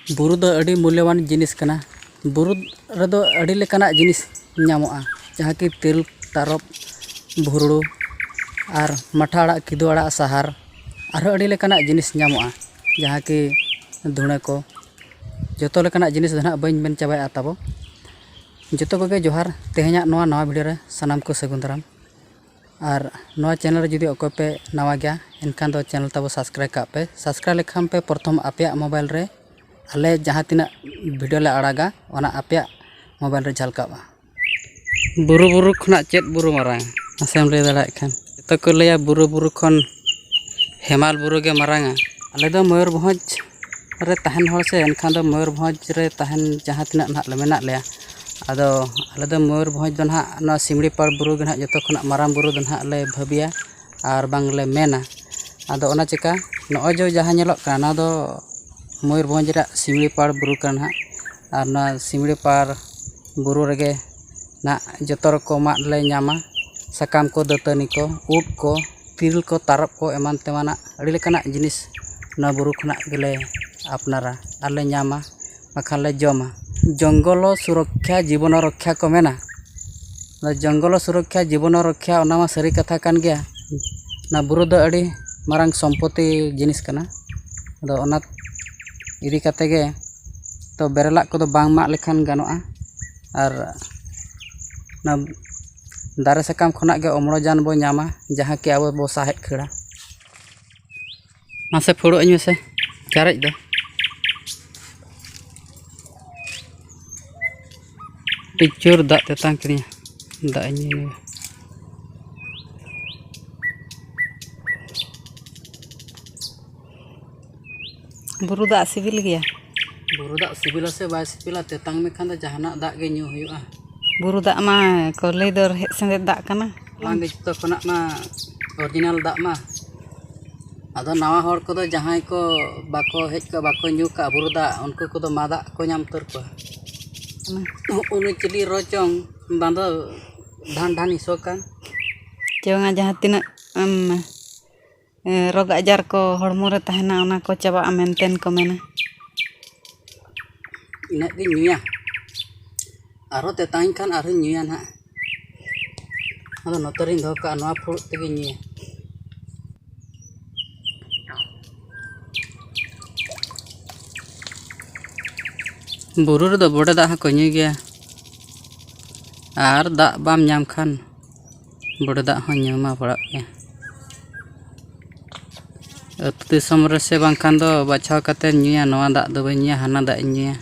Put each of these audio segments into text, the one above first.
बुरु दो अड़ी मूल्यवान जिनिस कना। बुरु रदो अड़ी लेकाना जिनिस ᱧᱟᱢᱚᱜᱼᱟ जहाँ कि तिल तारब भुरुड़ू और मठा आड़ा किदू आड़ा सहार और अड़ी लेकाना जिनिस ᱧᱟᱢᱚᱜᱼᱟ जहाँ कि धुणे को जतो लेकाना जिनिस दना बइन मेन चाबाया ताबो जतो कोगे जोहार तेहेña नवा वीडियो रे सनाम को सगुन दाराम और नवा चैनल जुदी अकोय पे नवा गया एनखान दो चैनल ताबो सब्सक्राइब का पे सब्सक्राइब लेखान पे प्रथम आपे मोबाइल रे आले जहाँ तीना वीडियो ले आड़ागा ओना आपे मोबाइल रे झलकावा बुरु बुरु खना चेत बुरु मारांग आसेम ले दाड़ा खान तो को लया बुरु खन हेमाल बुरु गे मारांगा आले दो मयूरभंज रे तहन हर से एनखान दो मयूरभंज रे तहन जहाँ तीना ना ले मेना लेया आदो आले दो मयूरभंज दो ना ना सिमड़ीपाड़ बुरु गे ना जतो खना मारांग बुरु दो ना ले भाबिया और बांगले मेना आदो ओना चिका नय जो जहाँ नेलोक काना ना दो मयूरभंज रे सिमड़ीपाड़ बुरु काना और ना सिमड़ीपाड़ बुरु रेगे ना जतो रकमाक ले ᱧᱟᱢᱟ साकाम को दातनी को उट को तिल को तारब को एमान तेमाना अड़ी लेकाना जिनिस ना बुरु खना गेले अपनारा आले ᱧामा बाखान ले जमा जंगल सुरक्षा जीवन रक्षा को मेना जंगल सुरक्षा जीवन रक्षा ओना मा सरी कथा कान गया ना बुरु दो अड़ी मारांग सम्पत्ति जिनिस कना अदो ओना इदी काते गे तो बेरलाक को दो बांग माक लेखान गानोआ और ना दारे साकाम खना गे अम्लजान बो ᱧामा जहाँ कि आबो बो साहेज खड़ा मासे फुड़ो इन से चारेज दो टिचुर दा तेतां करिया दा इन बुरु दा सिबिल गया बुरु दा सिबिला से बाय सिबिला तेतां में खान जहाना दा गे ᱧᱩ हुयुआ बुरु दा मा को लई दर हे संगे दा कना बांगे जतो खना मा ओरिजिनल दा मा आदो नवा हर को दो जहां को बाको हेज को बाको ᱧᱩ का बुरु दा उनको को दो मादा को ᱧाम तर को उन चिली रोचोंग बांदो धान धान इसोका चोंगा जहाँ तीना रोग आजार को हड़मो रे तहना ओना को चाबा मेनटेन को मेना इना गे ᱧᱩᱭᱟ आरो तेतां खान आरो ᱧᱩᱭᱟ ना आदो नतरिन दो का नवा फुड़ तेगे ᱧᱩᱭᱟ बुरु रे दो बड़े दा को ᱧᱩᱭ गया और दा बाम ᱧᱟᱢ खान बड़े दा हो ᱧᱩमा पड़ा गया अतु दिसम रे से बांखान दो बाछाव काते ᱧᱩᱭᱟ नवा दा दो बा ᱧᱩᱭᱟ हाना दा ᱧᱩᱭा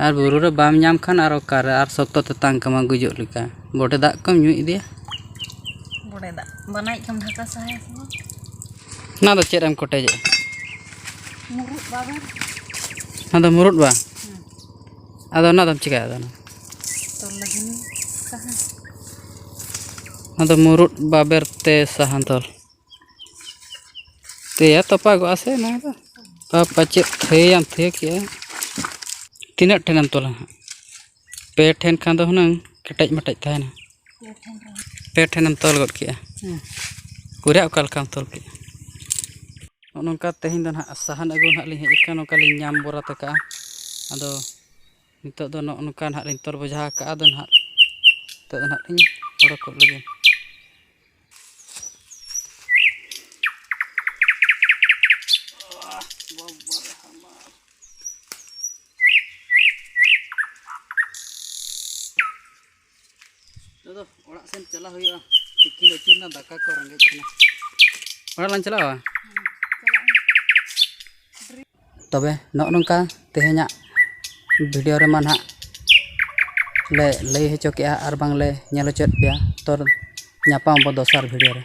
और बुरु रे बाम ᱧाम खान और कारे और सख्तो तेतां कमा गुजो लिका बड़े दा कम ᱧᱩ इदिया बड़े दा बनाई कम ढका सहाय ना दो चेरम कोटेजे मुरुट बाबा ना दो मुरुट बा आदो ना दम चिका आदो तो लगिन कहा आदो मुरुट बाबेर ते सहांतल ते या तपा गो आसे ना दो पाचे थेयाम थे के तीना ठेनम तोला पे ठेन खान दो हुनंग कटज मटज थायना पे ठेनम तोल गड के पूरा ओकाल काम तोल के नोनका तेहिन दो ना सहान अगु ना लिं हेज का नोका लिं ᱧᱟᱢ बोरा तका आदो नितो दो नोका ना लिं तोल बजा का आदो ना तो ना लिं ओडको लगे तो ओड़ा सेन चला हुआ तिकिन अचुरना दाका को रंगेज कना ओड़ा लान चलावा तबे नोका तेहेña वीडियो रे मा ना ले लई हेचो के और बांग ले नेल चेत पे तो ᱧᱟᱯᱟᱢ बो दोसर वीडियो रे।